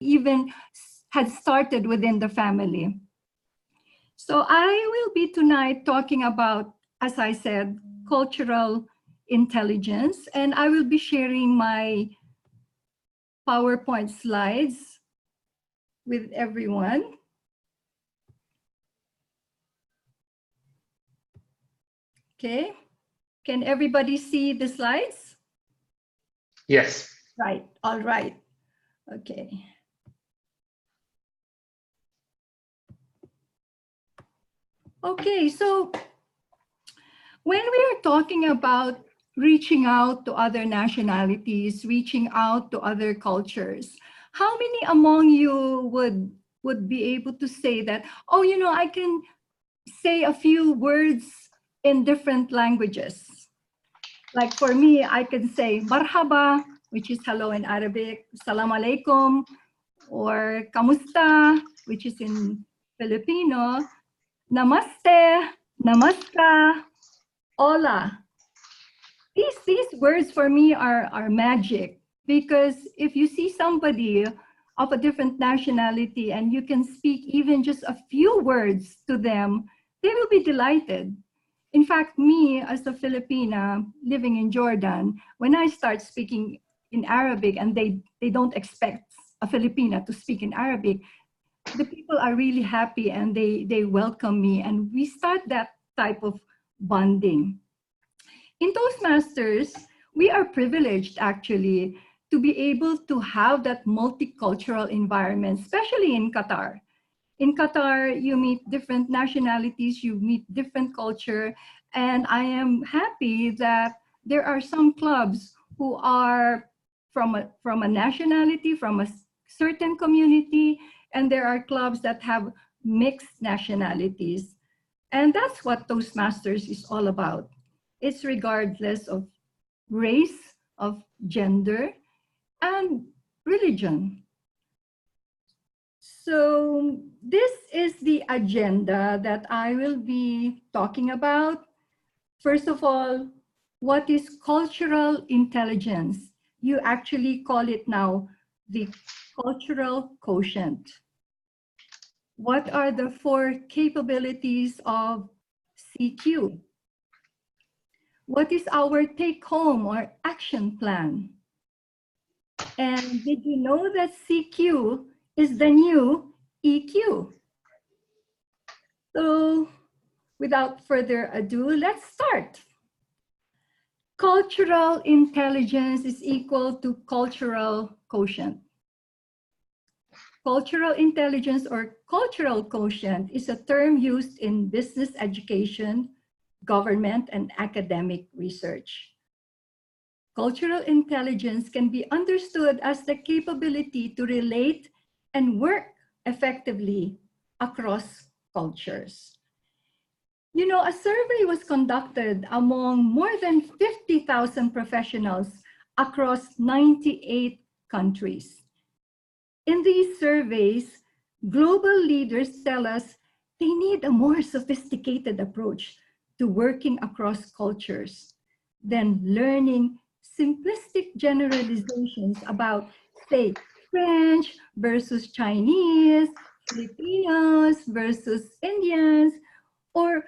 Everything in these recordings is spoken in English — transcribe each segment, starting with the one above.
even had started within the family. So I will be tonight talking about, as I said, cultural intelligence, and I will be sharing my PowerPoint slides with everyone. Okay, can everybody see the slides? Yes. Right, all right, okay. Okay, so when we are talking about reaching out to other nationalities, reaching out to other cultures, how many among you would be able to say that, oh, you know, I can say a few words in different languages? Like for me, I can say marhaba, which is hello in Arabic, salam alaikum, or kamusta, which is in Filipino, namaste, namaska, hola. These words for me are magic, because if you see somebody of a different nationality and you can speak even just a few words to them, they will be delighted. In fact, me as a Filipina living in Jordan, when I start speaking in Arabic and they don't expect a Filipina to speak in Arabic, the people are really happy and they welcome me, and we start that type of bonding. In Toastmasters, we are privileged actually to be able to have that multicultural environment, especially in Qatar. In Qatar, you meet different nationalities, you meet different culture, and I am happy that there are some clubs who are from a nationality, from a certain community, and there are clubs that have mixed nationalities. And that's what Toastmasters is all about. It's regardless of race, of gender, and religion. So this is the agenda that I will be talking about. First of all, what is cultural intelligence? You actually call it now the cultural quotient. What are the 4 capabilities of CQ? What is our take-home or action plan? And did you know that CQ is the new EQ? So without further ado, let's start. Cultural intelligence is equal to cultural quotient. Cultural intelligence or cultural quotient is a term used in business education, government, and academic research. Cultural intelligence can be understood as the capability to relate and work effectively across cultures. You know, a survey was conducted among more than 50,000 professionals across 98 countries. In these surveys, global leaders tell us they need a more sophisticated approach to working across cultures than learning simplistic generalizations about, say, French versus Chinese, Filipinos versus Indians, or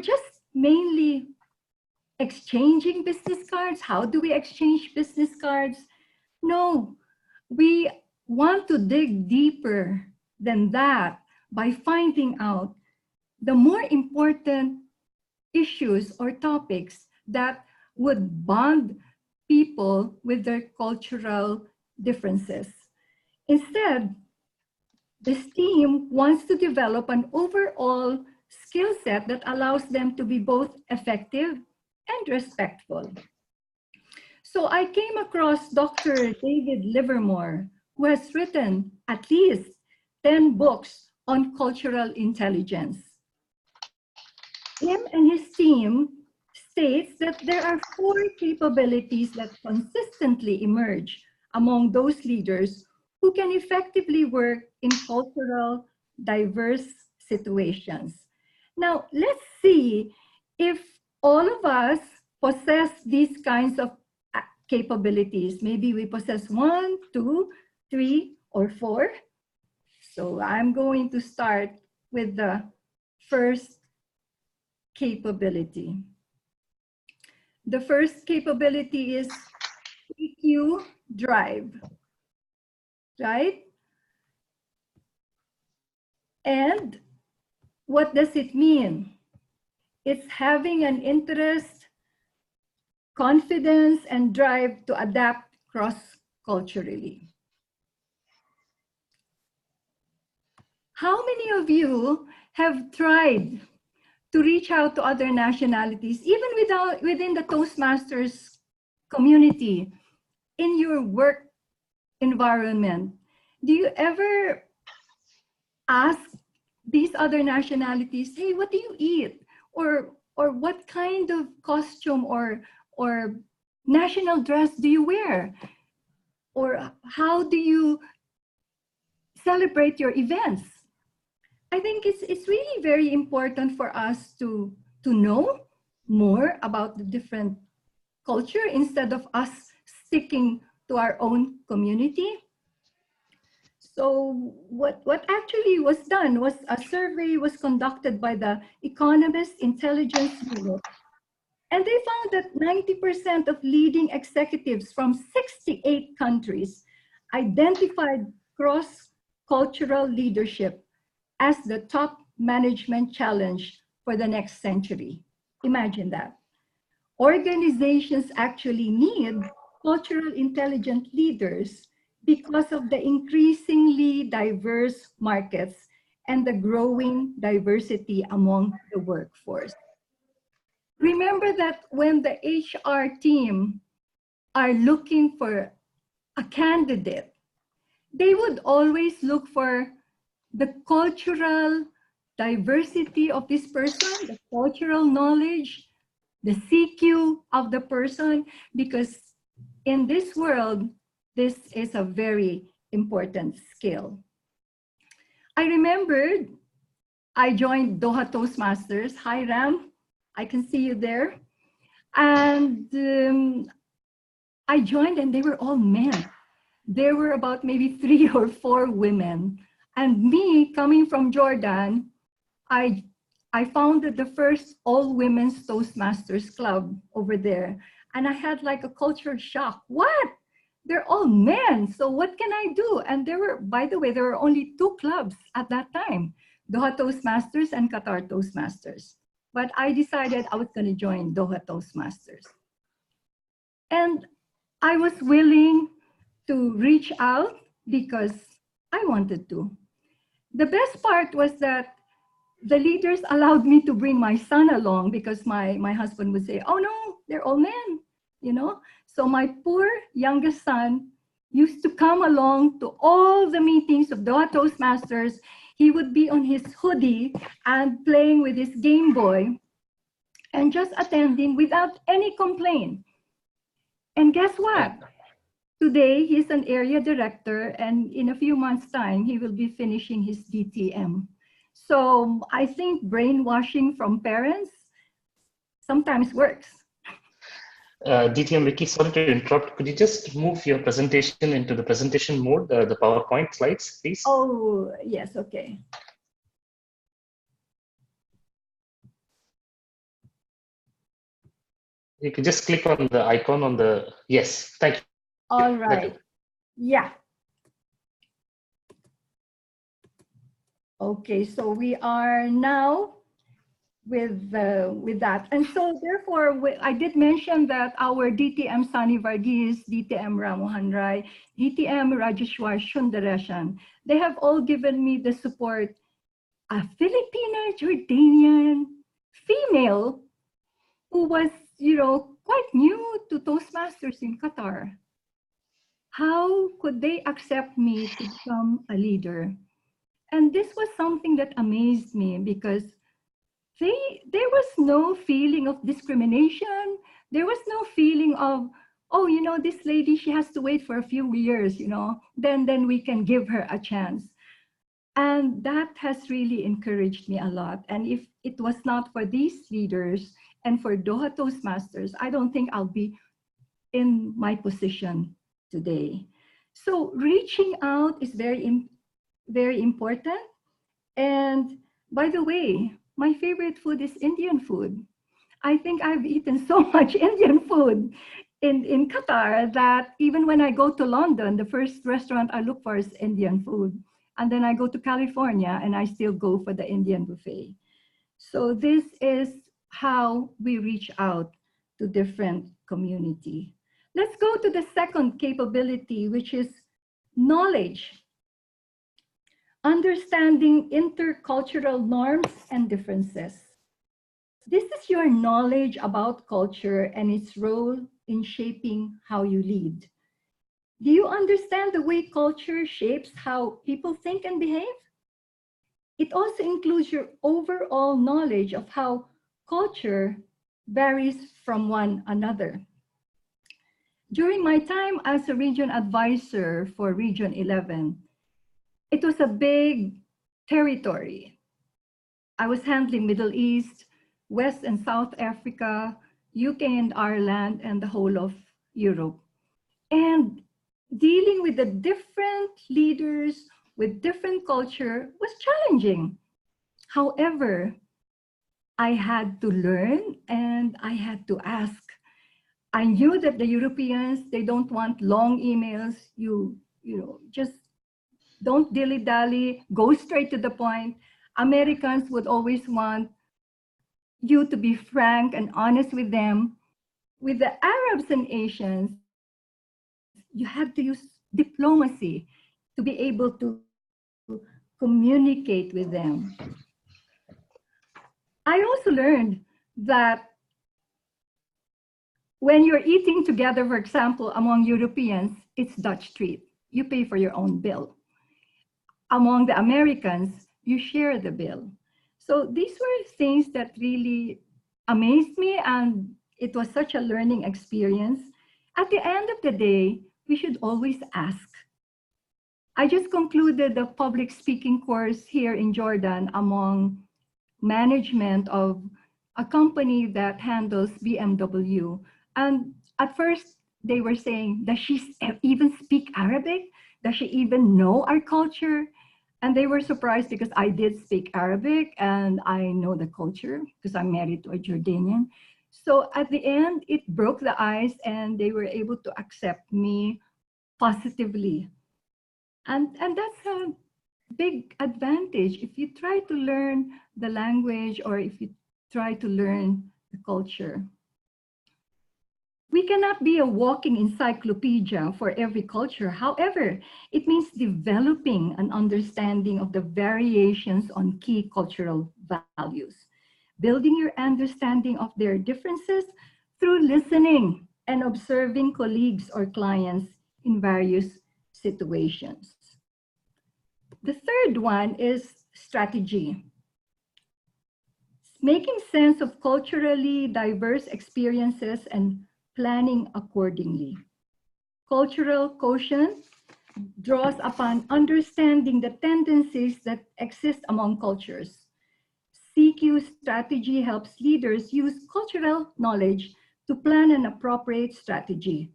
just mainly exchanging business cards. How do we exchange business cards? No, we want to dig deeper than that by finding out the more important issues or topics that would bond people with their cultural differences. Instead, this team wants to develop an overall skill set that allows them to be both effective and respectful. So I came across Dr. David Livermore, who has written at least 10 books on cultural intelligence. Him and his team states that there are 4 capabilities that consistently emerge among those leaders who can effectively work in cultural diverse situations. Now, let's see if all of us possess these kinds of capabilities. Maybe we possess 1, 2, 3, or 4. So I'm going to start with the first capability. The first capability is EQ drive, right? And what does it mean? It's having an interest, confidence, and drive to adapt cross-culturally. How many of you have tried to reach out to other nationalities, even within the Toastmasters community, in your work environment? Do you ever ask these other nationalities, hey, what do you eat? Or what kind of costume or national dress do you wear? Or how do you celebrate your events? I think it's really very important for us to know more about the different culture instead of us sticking to our own community. So what actually was done was a survey was conducted by the Economist Intelligence Unit, and they found that 90% of leading executives from 68 countries identified cross-cultural leadership as the top management challenge for the next century. Imagine that. Organizations actually need cultural intelligent leaders because of the increasingly diverse markets and the growing diversity among the workforce. Remember that when the HR team are looking for a candidate, they would always look for the cultural diversity of this person, the cultural knowledge, the CQ of the person, because in this world, this is a very important skill. I remembered I joined Doha Toastmasters. Hi, Ram. I can see you there. And I joined and they were all men. There were about maybe 3 or 4 women. And me, coming from Jordan, I founded the first all-women's Toastmasters club over there. And I had like a culture shock. What? They're all men, so what can I do? And there were, by the way, there were only 2 clubs at that time, Doha Toastmasters and Qatar Toastmasters. But I decided I was gonna join Doha Toastmasters. And I was willing to reach out because I wanted to. The best part was that the leaders allowed me to bring my son along because my husband would say, oh no, they're all men, you know? So my poor youngest son used to come along to all the meetings of Doha Toastmasters. He would be on his hoodie and playing with his Game Boy and just attending without any complaint. And guess what? Today, he's an area director, and in a few months' time, he will be finishing his DTM. So I think brainwashing from parents sometimes works. DTM, Vicky, sorry to interrupt. Could you just move your presentation into the presentation mode, the PowerPoint slides, please? Oh, yes, okay. You can just click on the icon on the, yes, thank you. All right, yeah. Okay, so we are now with that. And so therefore, I did mention that our DTM Sani Varghese, DTM Ramohan Rai, DTM Rajeshwar Sundareshan, they have all given me the support. A Filipina Jordanian female who was, you know, quite new to Toastmasters in Qatar. How could they accept me to become a leader? And this was something that amazed me because there was no feeling of discrimination. There was no feeling of, oh, you know, this lady, she has to wait for a few years, you know, then we can give her a chance. And that has really encouraged me a lot. And if it was not for these leaders and for Doha Toastmasters, I don't think I'll be in my position today. So reaching out is very important. And by the way, my favorite food is Indian food. I think I've eaten so much Indian food in Qatar that even when I go to London, the first restaurant I look for is Indian food. And then I go to California and I still go for the Indian buffet. So this is how we reach out to different community. Let's go to the second capability, which is knowledge, understanding intercultural norms and differences. This is your knowledge about culture and its role in shaping how you lead. Do you understand the way culture shapes how people think and behave? It also includes your overall knowledge of how culture varies from one another. During my time as a region advisor for Region 11, it was a big territory. I was handling Middle East, West and South Africa, UK and Ireland, and the whole of Europe. And dealing with the different leaders with different culture was challenging. However, I had to learn and I had to ask. I knew that the Europeans, they don't want long emails. Just don't dilly-dally, go straight to the point. Americans would always want you to be frank and honest with them. With the Arabs and Asians, you had to use diplomacy to be able to communicate with them. I also learned that when you're eating together, for example, among Europeans, it's Dutch treat. You pay for your own bill. Among the Americans, you share the bill. So these were things that really amazed me, and it was such a learning experience. At the end of the day, we should always ask. I just concluded the public speaking course here in Jordan among management of a company that handles BMW. And at first, they were saying, does she even speak Arabic? Does she even know our culture? And they were surprised because I did speak Arabic and I know the culture because I'm married to a Jordanian. So at the end, it broke the ice and they were able to accept me positively. And that's a big advantage if you try to learn the language or if you try to learn the culture. We cannot be a walking encyclopedia for every culture. However, it means developing an understanding of the variations on key cultural values, building your understanding of their differences through listening and observing colleagues or clients in various situations. The third one is strategy. Making sense of culturally diverse experiences and planning accordingly. Cultural quotient draws upon understanding the tendencies that exist among cultures. CQ strategy helps leaders use cultural knowledge to plan an appropriate strategy,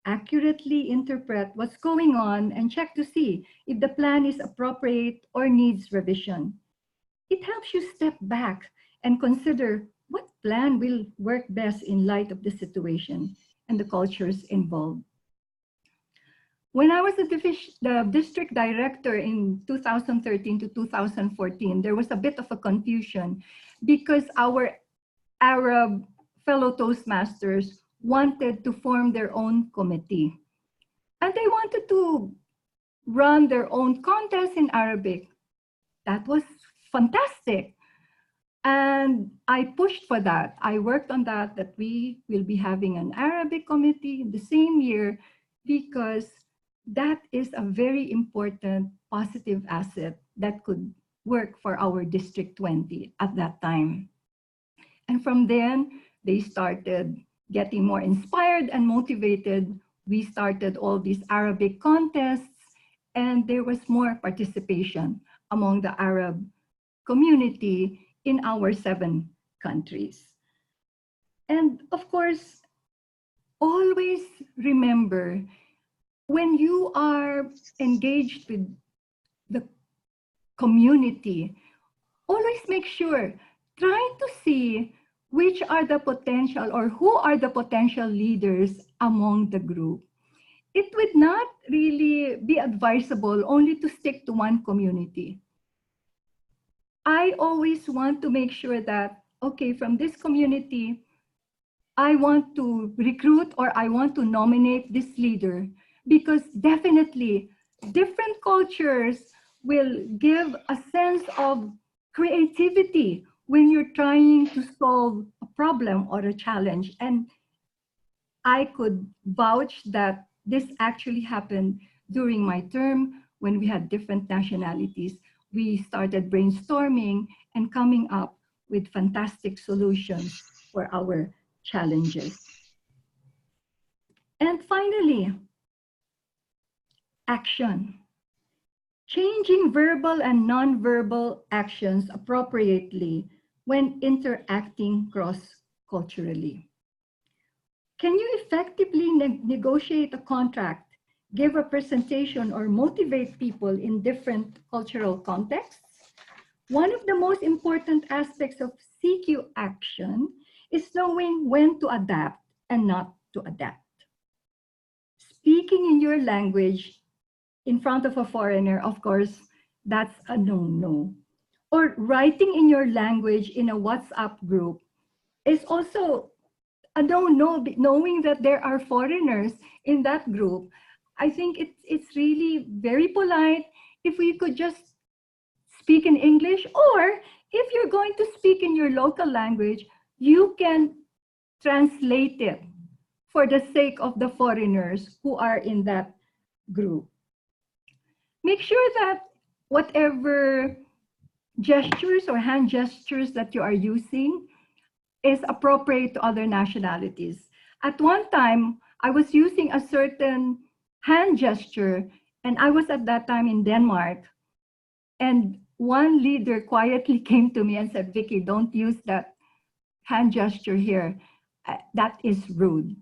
accurately interpret what's going on, and check to see if the plan is appropriate or needs revision. It helps you step back and consider what plan will work best in light of the situation and the cultures involved. When I was the district director in 2013 to 2014, there was a bit of a confusion because our Arab fellow Toastmasters wanted to form their own committee. And they wanted to run their own contest in Arabic. That was fantastic. And I pushed for that. I worked on that we will be having an Arabic committee in the same year because that is a very important positive asset that could work for our District 20 at that time. And from then, they started getting more inspired and motivated. We started all these Arabic contests, and there was more participation among the Arab community in our 7 countries. And of course, always remember when you are engaged with the community, always make sure, try to see which are the potential or who are the potential leaders among the group. It would not really be advisable only to stick to one community. I always want to make sure that, okay, from this community, I want to recruit or I want to nominate this leader, because definitely different cultures will give a sense of creativity when you're trying to solve a problem or a challenge. And I could vouch that this actually happened during my term when we had different nationalities. We started brainstorming and coming up with fantastic solutions for our challenges. And finally, action. Changing verbal and non-verbal actions appropriately when interacting cross-culturally. Can you effectively negotiate a contract, give a presentation, or motivate people in different cultural contexts? One of the most important aspects of CQ action is knowing when to adapt and not to adapt. Speaking in your language in front of a foreigner, of course, that's a no-no. Or writing in your language in a WhatsApp group is also a no-no, knowing that there are foreigners in that group. I think it's really very polite if we could just speak in English, or if you're going to speak in your local language, you can translate it for the sake of the foreigners who are in that group. Make sure that whatever gestures or hand gestures that you are using is appropriate to other nationalities. At one time, I was using a certain hand gesture, and I was at that time in Denmark. And one leader quietly came to me and said, "Vicky, don't use that hand gesture here. That is rude."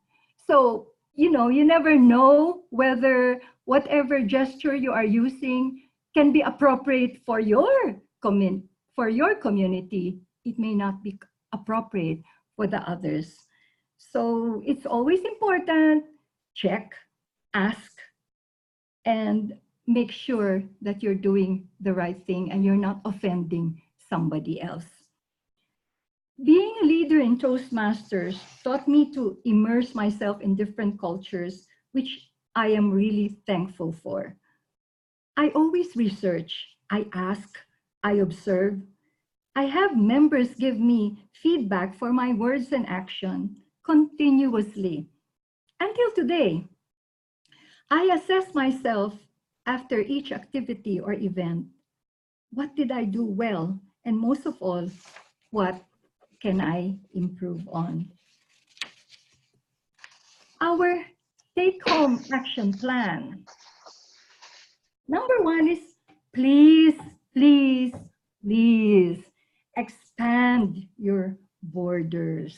So, you know, you never know whether whatever gesture you are using can be appropriate for your community. It may not be appropriate for the others. So it's always important, check, ask, and make sure that you're doing the right thing and you're not offending somebody else. Being a leader in Toastmasters taught me to immerse myself in different cultures, which I am really thankful for. I always research, I ask, I observe. I have members give me feedback for my words and action continuously. Until today, I assess myself after each activity or event. What did I do well? And most of all, what can I improve on? Our take-home action plan. Number one is please, please, please expand your borders.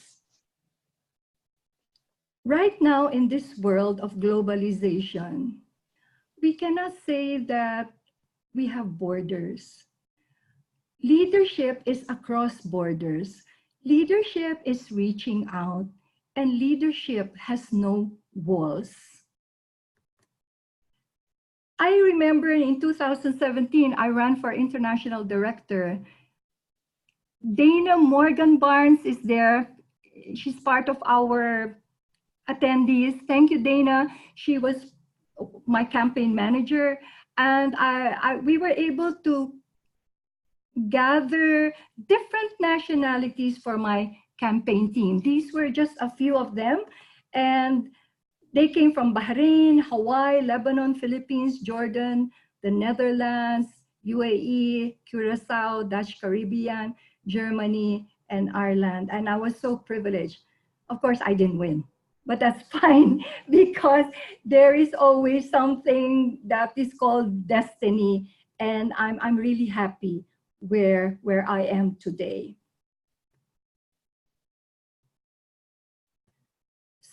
Right now in this world of globalization, we cannot say that we have borders. Leadership is across borders. Leadership is reaching out, and leadership has no walls. I remember in 2017, I ran for international director. Dana Morgan Barnes is there. She's part of our attendees. Thank you, Dana. She was my campaign manager. And we were able to gather different nationalities for my campaign team. These were just a few of them. And they came from Bahrain, Hawaii, Lebanon, Philippines, Jordan, the Netherlands, UAE, Curacao, Dutch Caribbean, Germany, and Ireland. And I was so privileged. Of course, I didn't win, but that's fine, because there is always something that is called destiny. And I'm really happy where I am today.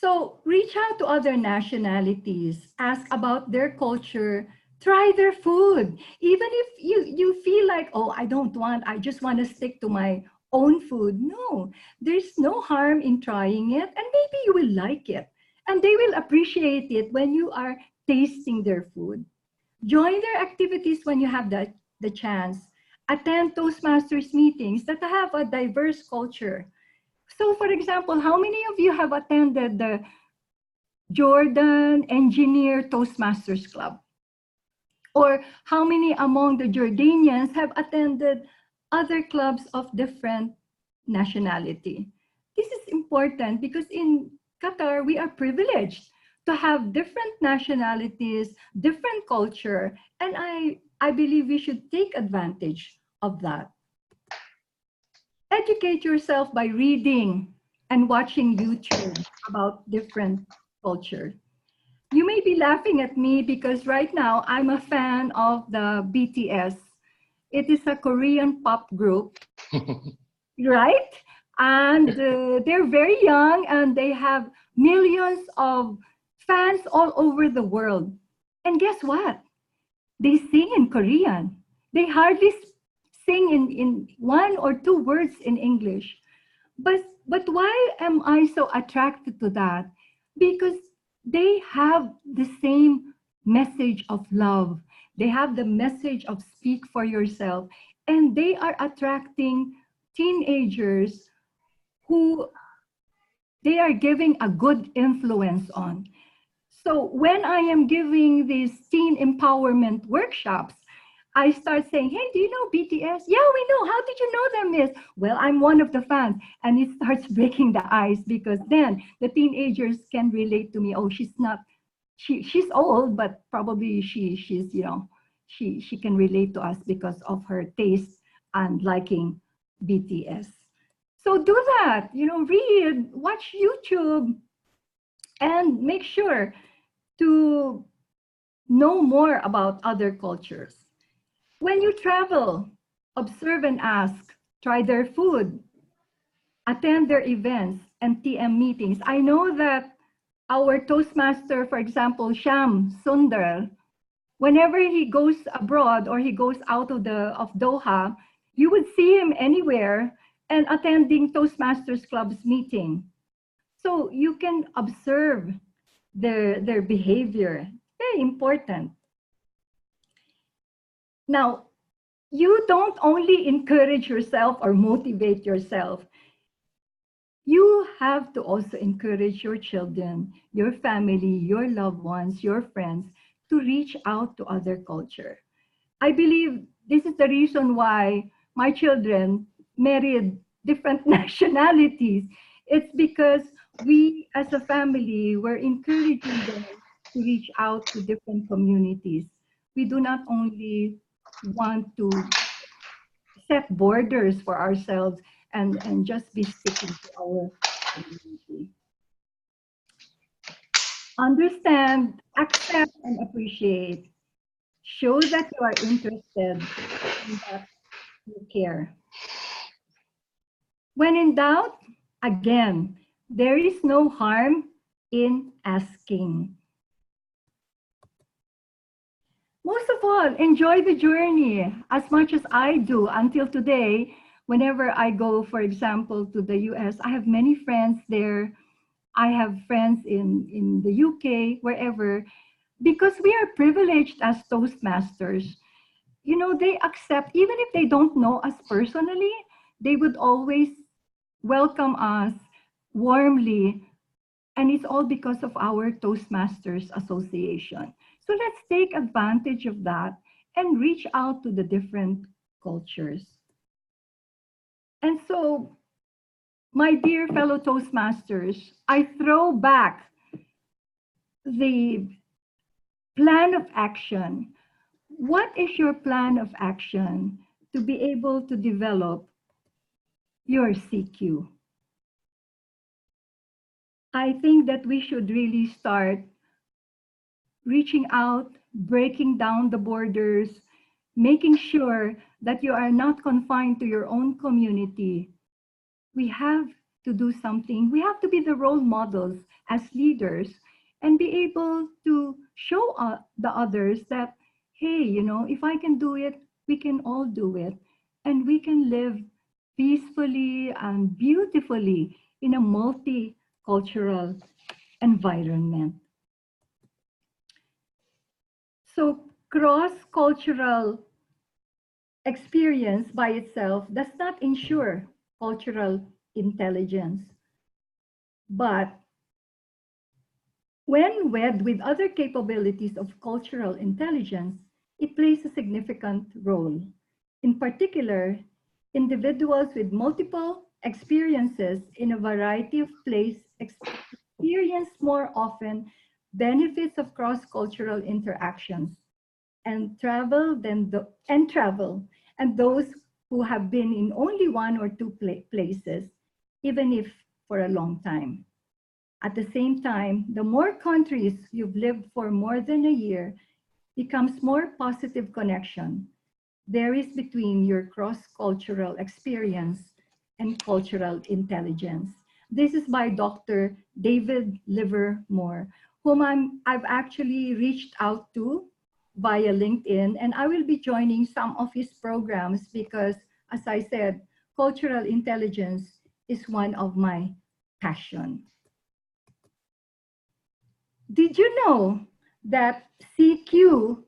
So reach out to other nationalities, ask about their culture, try their food. Even if you feel like, oh, I just want to stick to my own food. No, there's no harm in trying it, and maybe you will like it. And they will appreciate it when you are tasting their food. Join their activities when you have the chance. Attend Toastmasters meetings that have a diverse culture. So, for example, how many of you have attended the Jordan Engineer Toastmasters Club? Or how many among the Jordanians have attended other clubs of different nationality? This is important because in Qatar, we are privileged to have different nationalities, different culture, and I believe we should take advantage of that. Educate yourself by reading and watching YouTube about different culture. You may be laughing at me because right now I'm a fan of the BTS. It is a Korean pop group, right? And they're very young and they have millions of fans all over the world. And guess what? They sing in Korean. They hardly sing in one or two words in English. But why am I so attracted to that? Because they have the same message of love. They have the message of speak for yourself. And they are attracting teenagers who they are giving a good influence on. So when I am giving these teen empowerment workshops, I start saying, hey, do you know BTS? Yeah, we know. How did you know them, Miss? Well, I'm one of the fans. And it starts breaking the ice because then the teenagers can relate to me. Oh, she's old, but probably she's, she can relate to us because of her taste and liking BTS. So do that, read, watch YouTube, and make sure to know more about other cultures. When you travel, observe and ask, try their food, attend their events and TM meetings. I know that our Toastmaster, for example, Sham Sundar, whenever he goes abroad or he goes out of Doha, you would see him anywhere and attending Toastmasters Club's meeting. So you can observe their behavior. Very important. Now, you don't only encourage yourself or motivate yourself. You have to also encourage your children, your family, your loved ones, your friends to reach out to other culture. I believe this is the reason why my children married different nationalities. It's because we as a family were encouraging them to reach out to different communities. We do not only want to set borders for ourselves and just be sticking to our community. Understand, accept, and appreciate. Show that you are interested and that you care. When in doubt, again, there is no harm in asking. Most of all, enjoy the journey as much as I do until today. Whenever I go, for example, to the US, I have many friends there. I have friends in the UK, wherever, because we are privileged as Toastmasters. They accept, even if they don't know us personally, they would always welcome us warmly. And it's all because of our Toastmasters Association. So let's take advantage of that and reach out to the different cultures. And so, my dear fellow Toastmasters, I throw back the plan of action. What is your plan of action to be able to develop your CQ? I think that we should really start reaching out, breaking down the borders, making sure that you are not confined to your own community. We have to do something, we have to be the role models as leaders and be able to show the others that, hey, you know, if I can do it, we can all do it. And we can live peacefully and beautifully in a multicultural environment. So cross-cultural experience by itself does not ensure cultural intelligence, but when wed with other capabilities of cultural intelligence, it plays a significant role. In particular, individuals with multiple experiences in a variety of places experience more often benefits of cross-cultural interactions and travel and those who have been in only one or two places, even if for a long time. At the same time, the more countries you've lived for more than a year becomes more positive connection there is between your cross-cultural experience and cultural intelligence. This is by Dr. David Livermore, whom I've actually reached out to via LinkedIn, and I will be joining some of his programs because, as I said, cultural intelligence is one of my passions. Did you know that CQ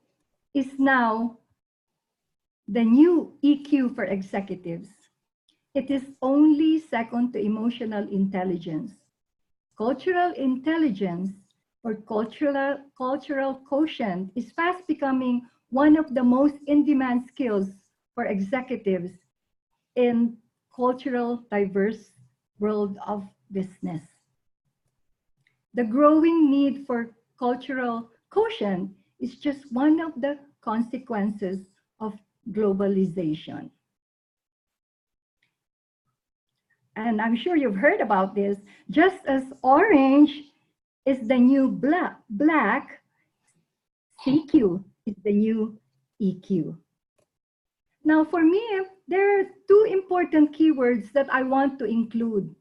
is now the new EQ for executives? It is only second to emotional intelligence. Cultural intelligence or cultural quotient is fast becoming one of the most in-demand skills for executives in cultural diverse world of business. The growing need for cultural quotient is just one of the consequences of globalization. And I'm sure you've heard about this. Just as orange is the new black, CQ is the new EQ. Now, for me, there are two important keywords that I want to include: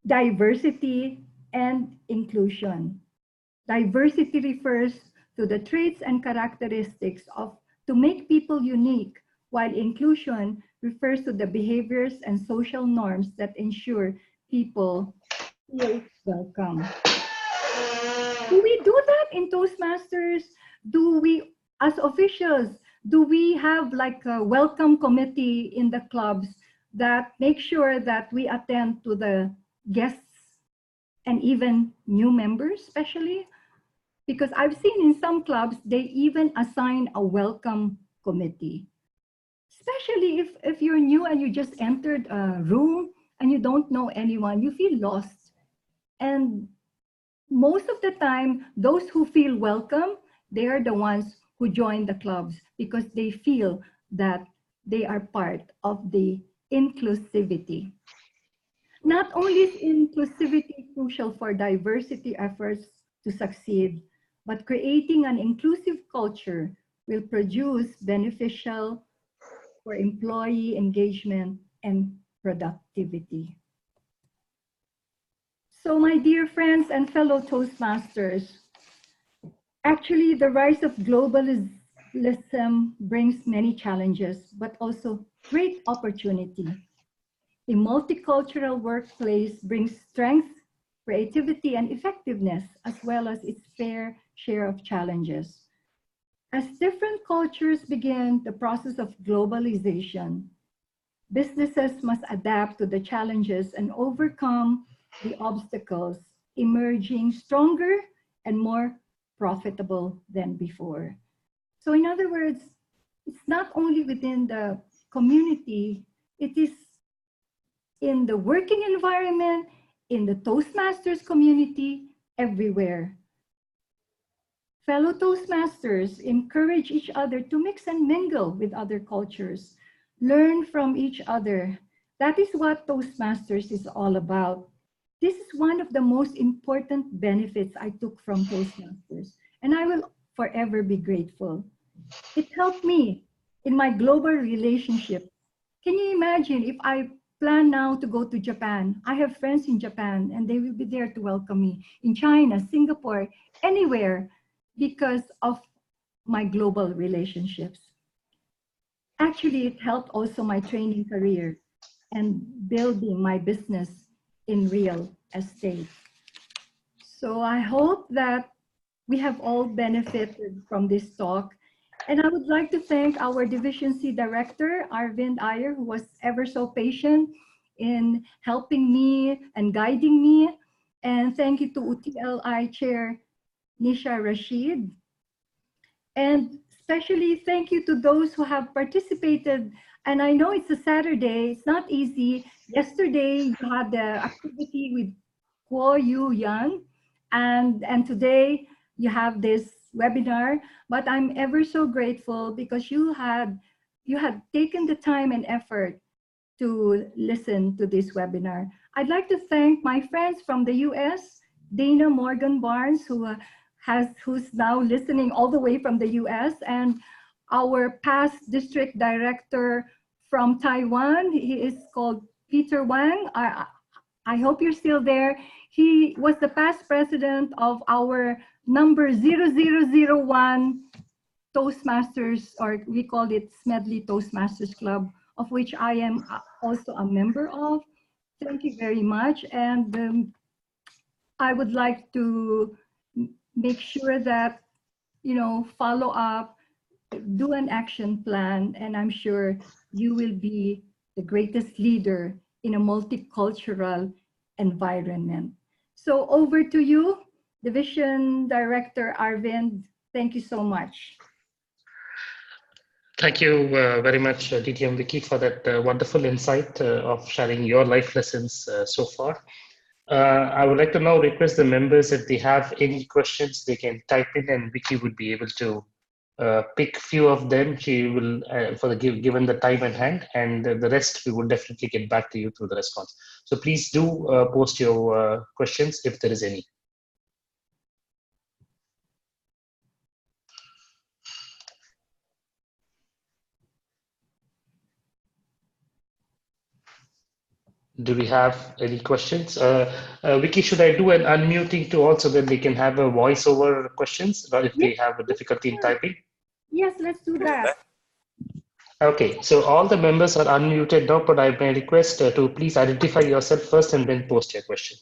diversity and inclusion. Diversity refers to the traits and characteristics to make people unique, while inclusion refers to the behaviors and social norms that ensure people feel welcome. Do we do that in Toastmasters? Do we, as officials, do we have like a welcome committee in the clubs that make sure that we attend to the guests and even new members, especially? Because I've seen in some clubs, they even assign a welcome committee. Especially if you're new and you just entered a room and you don't know anyone, you feel lost. And most of the time, those who feel welcome, they are the ones who join the clubs because they feel that they are part of the inclusivity. Not only is inclusivity crucial for diversity efforts to succeed, but creating an inclusive culture will produce beneficial for employee engagement and productivity. So my dear friends and fellow Toastmasters, actually the rise of globalism brings many challenges, but also great opportunity. A multicultural workplace brings strength, creativity, and effectiveness, as well as its fair share of challenges. As different cultures begin the process of globalization, businesses must adapt to the challenges and overcome the obstacles, emerging stronger and more profitable than before. So in other words, it's not only within the community, it is in the working environment, in the Toastmasters community, everywhere. Fellow Toastmasters encourage each other to mix and mingle with other cultures, learn from each other. That is what Toastmasters is all about. This is one of the most important benefits I took from Toastmasters, and I will forever be grateful. It helped me in my global relationship. Can you imagine if I plan now to go to Japan. I have friends in Japan and they will be there to welcome me. In China, Singapore, anywhere, because of my global relationships. Actually, it helped also my training career and building my business in real estate. So I hope that we have all benefited from this talk. And I would like to thank our Division C Director, Arvind Iyer, who was ever so patient in helping me and guiding me. And thank you to UTLI Chair Nisha Rashid. And especially thank you to those who have participated. And I know it's a Saturday, it's not easy. Yesterday you had the activity with Kuo Yu Yan, and today you have this webinar. But I'm ever so grateful because you had taken the time and effort to listen to this webinar. I'd like to thank my friends from the US, Dana Morgan Barnes, who's now listening all the way from the US, and our past district director from Taiwan. He is called Peter Wang. I hope you're still there. He was the past president of our number 0001 Toastmasters, or we called it Smedley Toastmasters Club, of which I am also a member of. Thank you very much. And I would like to make sure that, follow up, do an action plan, and I'm sure you will be the greatest leader in a multicultural environment. So over to you, Division Director Arvind. Thank you so much. Thank you very much, DTM Vicky, for that wonderful insight of sharing your life lessons so far. I would like to now request the members, if they have any questions, they can type in and Vicky would be able to pick few of them. She will, given the time at hand, and the rest we will definitely get back to you through the response. So please do post your questions if there is any. Do we have any questions? Vicky, should I do an unmuting too also, that they can have a voiceover questions if they have a difficulty in typing? Yes, let's do that. Okay, so all the members are unmuted now, but I may request to please identify yourself first and then post your question.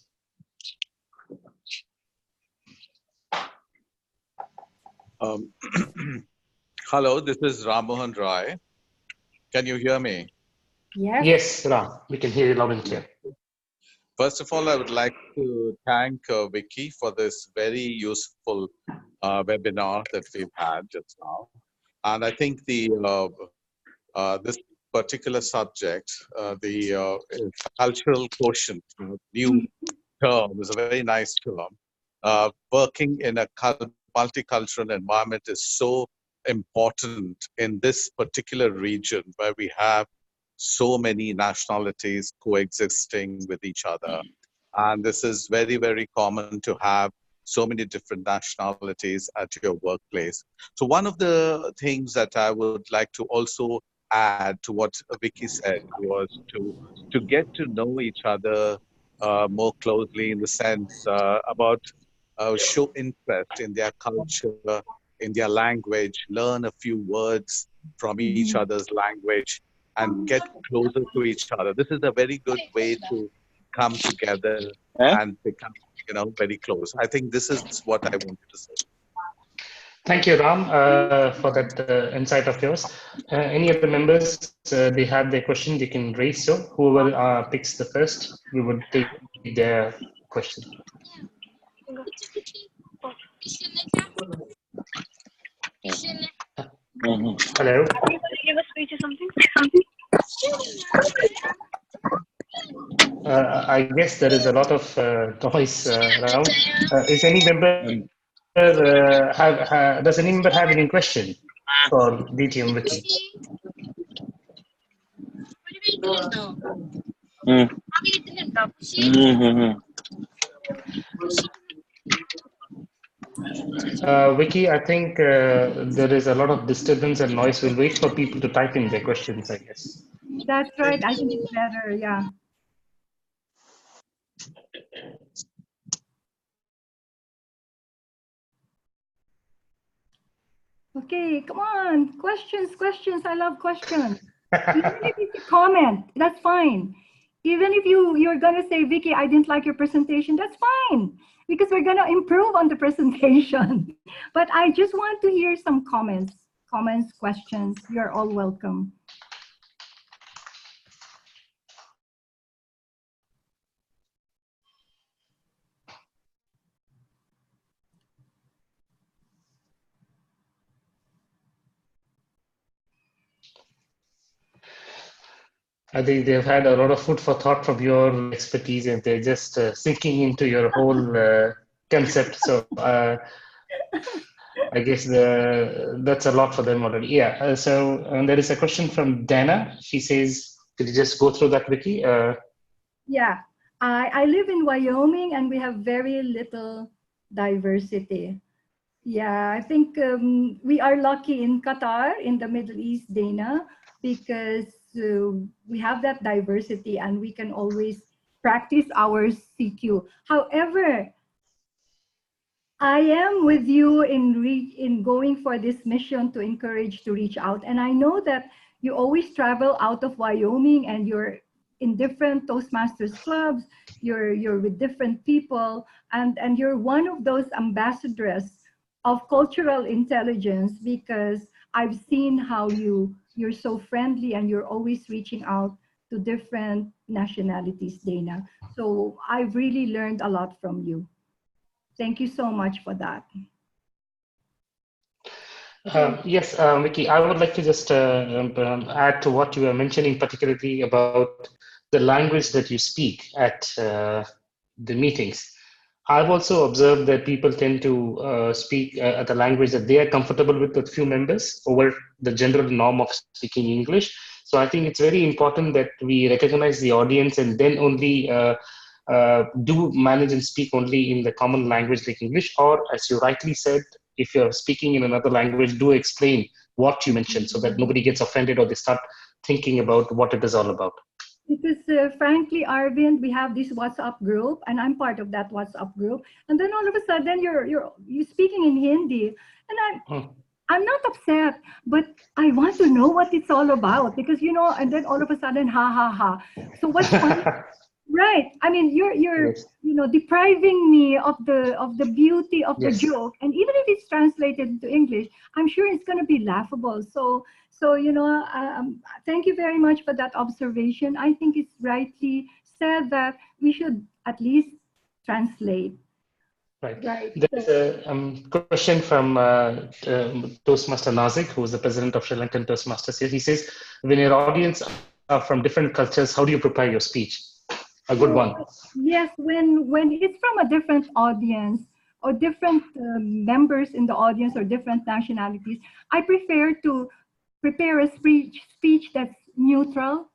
Hello, this is Ram Mohan Rai. Can you hear me? Yes. Yes, Ram, we can hear you loud and clear. First of all, I would like to thank Vicky for this very useful webinar that we've had just now. And I think this particular subject, the cultural quotient, new term, is a very nice term. Working in a multicultural environment is so important in this particular region where we have so many nationalities coexisting with each other. And this is very, very common to have so many different nationalities at your workplace. So one of the things that I would like to also add to what Vicky said was to get to know each other more closely, in the sense about show interest in their culture, in their language, learn a few words from each other's language, and get closer to each other. This is a very good way to come together and become, very close. I think this is what I wanted to say. Thank you, Ram, for that insight of yours. Any other members, they have their question, they can raise. So whoever picks the first, we would take their question. Hello. Give a speech or something? I guess there is a lot of noise around. Is any member does any member have any question for DTM Vicky? Vicky, I think there is a lot of disturbance and noise. We'll wait for people to type in their questions, I guess. That's right. I think it's better. Yeah. Okay, come on. Questions, questions. I love questions. Even if it's a comment, that's fine. Even if you're gonna say, Vicky, I didn't like your presentation, that's fine. Because we're gonna improve on the presentation. But I just want to hear some comments, questions. You're all welcome. I think they've had a lot of food for thought from your expertise, and they're just sinking into your whole concept. So I guess that's a lot for them already. Yeah. So there is a question from Dana. She says, "Could you just go through that, Vicky?" Yeah, I live in Wyoming and we have very little diversity. Yeah, I think we are lucky in Qatar, in the Middle East, Dana, because we have that diversity and we can always practice our CQ. However, I am with you in going for this mission to encourage to reach out. And I know that you always travel out of Wyoming and you're in different Toastmasters clubs, you're with different people, and you're one of those ambassadors of cultural intelligence because I've seen how you're so friendly and you're always reaching out to different nationalities, Dana. So I've really learned a lot from you. Thank you so much for that. Yes, Vicky, I would like to just add to what you were mentioning, particularly about the language that you speak at the meetings. I've also observed that people tend to speak at the language that they are comfortable with few members over the general norm of speaking English. So I think it's very important that we recognize the audience and then only do manage and speak only in the common language like English, or as you rightly said, if you're speaking in another language, do explain what you mentioned so that nobody gets offended or they start thinking about what it is all about. Because frankly, Arvind, we have this WhatsApp group, and I'm part of that WhatsApp group. And then all of a sudden, you're speaking in Hindi, and I'm not upset, but I want to know what it's all about because and then all of a sudden, ha ha ha. So what's funny? Right. I mean, you're Yes. depriving me of the beauty of the Yes. joke, and even if it's translated into English, I'm sure it's going to be laughable. So thank you very much for that observation. I think it's rightly said that we should at least translate. Right. Right. There's a question from Toastmaster Nazik, who is the president of Sri Lankan Toastmasters here. He says, when your audience are from different cultures, how do you prepare your speech? A good one. Yes, when it's from a different audience or different members in the audience or different nationalities, I prefer to prepare a speech that's neutral,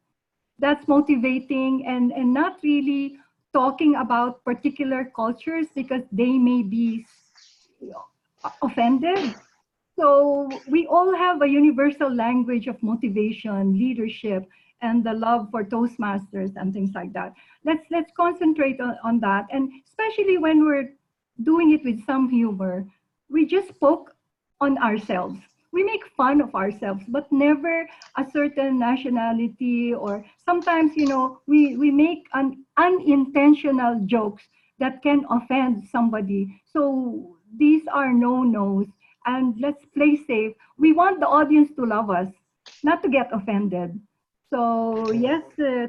that's motivating, and not really talking about particular cultures because they may be offended. So we all have a universal language of motivation, leadership, and the love for Toastmasters and things like that. Let's concentrate on that. And especially when we're doing it with some humor, we just poke on ourselves. We make fun of ourselves, but never a certain nationality, or sometimes, we make unintentional jokes that can offend somebody. So these are no-nos. And let's play safe. We want the audience to love us, not to get offended. So yes,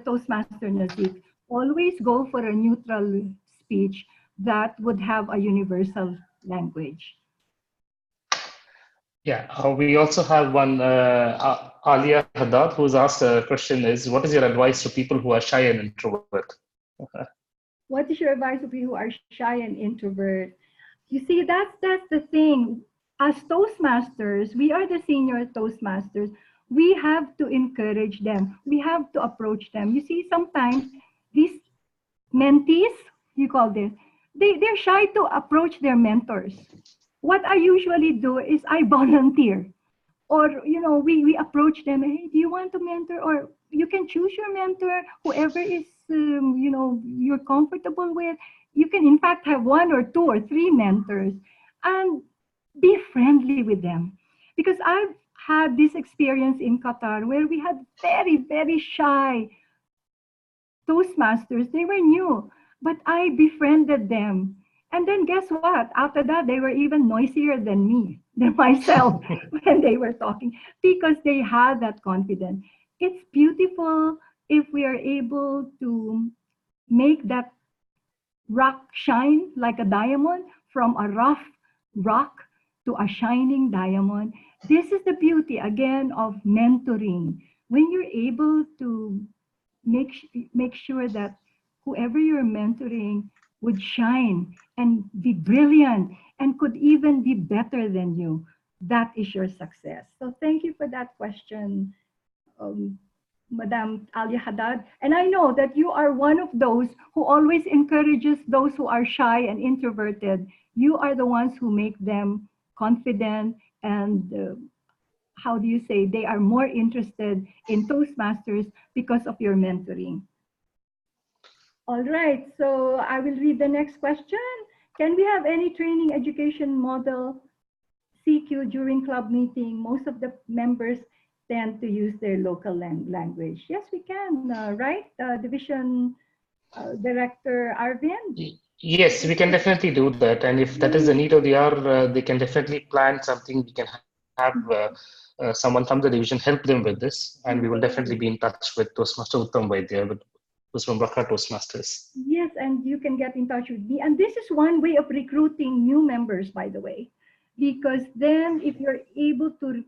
Toastmaster Nazik, always go for a neutral speech that would have a universal language. Yeah, we also have one, Alia Haddad, who's asked a question is, what is your advice to people who are shy and introvert? What is your advice to people who are shy and introvert? You see, that's the thing. As Toastmasters, we are the senior Toastmasters. We have to encourage them. We have to approach them. You see, sometimes these mentees, you call this, they're shy to approach their mentors. What I usually do is I volunteer. Or, we approach them, hey, do you want to mentor? Or you can choose your mentor, whoever is, you know, you're comfortable with. You can, in fact, have one or two or three mentors and be friendly with them. Because I've had this experience in Qatar where we had very, very shy Toastmasters. They were new, but I befriended them. And then guess what? After that, they were even noisier than me, than myself, when they were talking, because they had that confidence. It's beautiful if we are able to make that rock shine like a diamond, from a rough rock to a shining diamond. This is the beauty, again, of mentoring. When you're able to make sure that whoever you're mentoring would shine and be brilliant and could even be better than you, that is your success. So thank you for that question, um, Madam Alia Haddad. And I know that you are one of those who always encourages those who are shy and introverted. You are the ones who make them confident and how do you say, they are more interested in Toastmasters because of your mentoring. All right, so I will read the next question. Can we have any training education model CQ during club meeting? Most of the members tend to use their local language. Yes, we can, right? Division Director Arvind? Yes, we can definitely do that. And if that is the need of the hour, they can definitely plan something. We can have someone from the division help them with this. And we will definitely be in touch with Toastmaster Uttam Vaidya, who's from Rakha Toastmasters. Yes, and you can get in touch with me. And this is one way of recruiting new members, by the way, because then if you're able to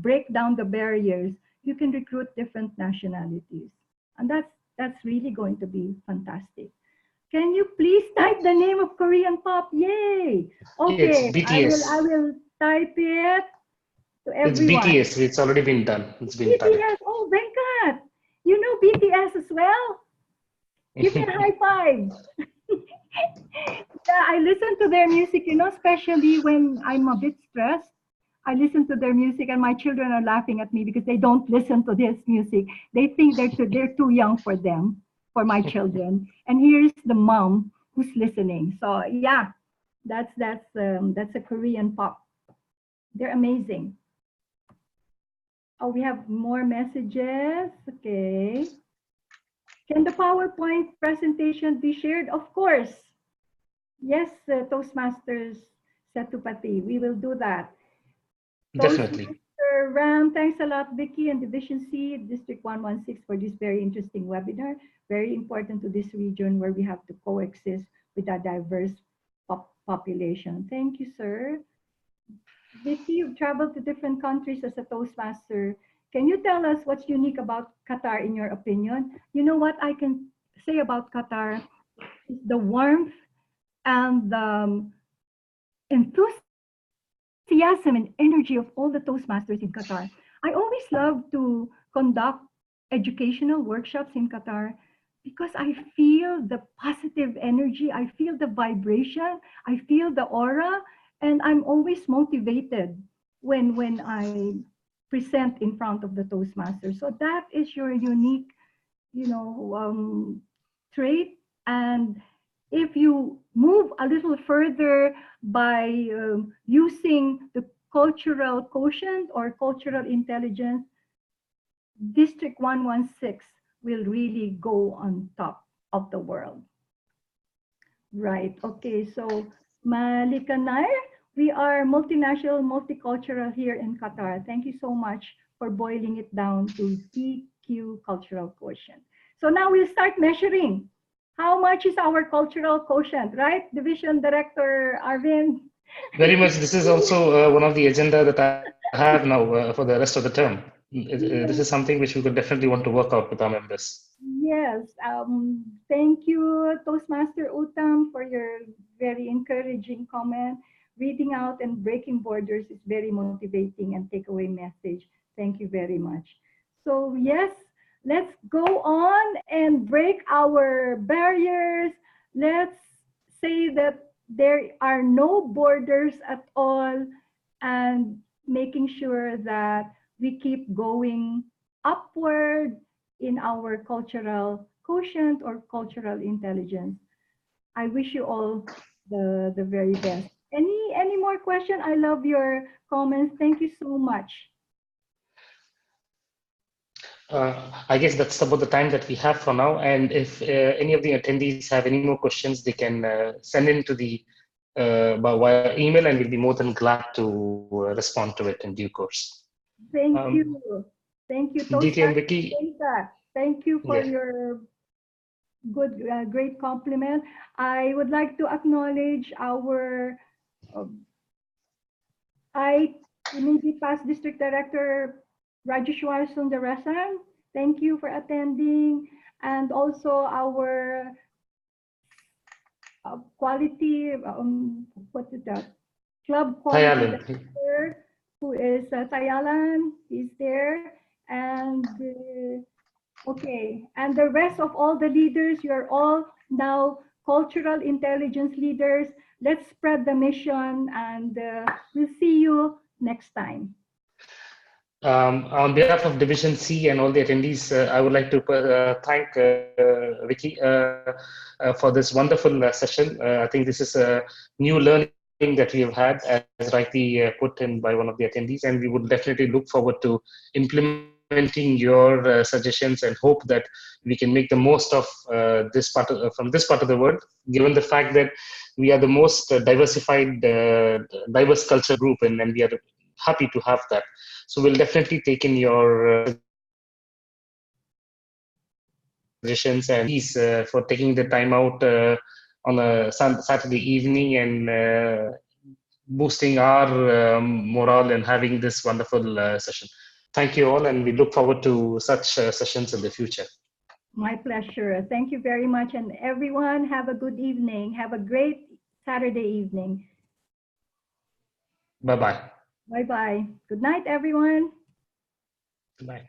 break down the barriers, you can recruit different nationalities. And that's really going to be fantastic. Can you please type the name of Korean pop? Yay! Okay, It's BTS. I will type it to It's everyone. BTS. It's already been done. It's been typed. BTS. Oh, Venkat, you know BTS as well? Give me a high five. Yeah, I listen to their music, you know, especially when I'm a bit stressed. I listen to their music and my children are laughing at me because they don't listen to this music. They think they're too young for them, for my children. And here's the mom who's listening. So yeah, that's a Korean pop. They're amazing. Oh, we have more messages. Okay. Can the PowerPoint presentation be shared? Of course. Yes, Toastmasters Setupati, we will do that. Definitely. Toastmaster Ram, thanks a lot, Vicky and Division C, District 116 for this very interesting webinar. Very important to this region where we have to coexist with a diverse population. Thank you, sir. Vicky, you've traveled to different countries as a Toastmaster. Can you tell us what's unique about Qatar in your opinion? You know what I can say about Qatar is the warmth and the enthusiasm and energy of all the Toastmasters in Qatar. I always love to conduct educational workshops in Qatar because I feel the positive energy, I feel the vibration, I feel the aura, and I'm always motivated when I present in front of the Toastmasters. So that is your unique, you know, trait. And if you move a little further by using the cultural quotient or cultural intelligence, District 116 will really go on top of the world. Right. Okay. So Malika Nair, we are multinational, multicultural here in Qatar. Thank you so much for boiling it down to CQ cultural quotient. So now we'll start measuring. How much is our cultural quotient, right? Division Director Arvind. Very much. This is also one of the agenda that I have now for the rest of the term. This is something which we could definitely want to work out with our members. Yes. Thank you, Toastmaster Uttam, for your very encouraging comment. Reading out and breaking borders is very motivating and takeaway message. Thank you very much. So yes, let's go on and break our barriers. Let's say that there are no borders at all and making sure that we keep going upward in our cultural quotient or cultural intelligence. I wish you all the very best. Any more question? I love your comments. Thank you so much. I guess that's about the time that we have for now. And if any of the attendees have any more questions, they can send in to the via email, and we'll be more than glad to respond to it in due course. Thank you. Thank you, DTM Toastmasters. Vicky. Thank you for Yeah. your good, great compliment. I would like to acknowledge our immediate past District Director Rajeshwar Sundarasan. Thank you for attending, and also our quality, what is that? Club quality Tayalan. director, who is Tayalan. He's there, and okay, and the rest of all the leaders, you're all now cultural intelligence leaders. Let's spread the mission, and we'll see you next time. On behalf of Division C and all the attendees, I would like to thank Vicky for this wonderful session. I think this is a new learning that we have had, as rightly put in by one of the attendees, and we would definitely look forward to implementing your suggestions and hope that we can make the most of this part from this part of the world, given the fact that we are the most diversified, diverse culture group, and we are happy to have that. So we'll definitely take in your suggestions, and please for taking the time out on a Saturday evening and boosting our morale and having this wonderful session. Thank you all, and we look forward to such sessions in the future. My pleasure. Thank you very much. And everyone, have a good evening. Have a great Saturday evening. Bye-bye. Bye-bye. Good night, everyone. Good night.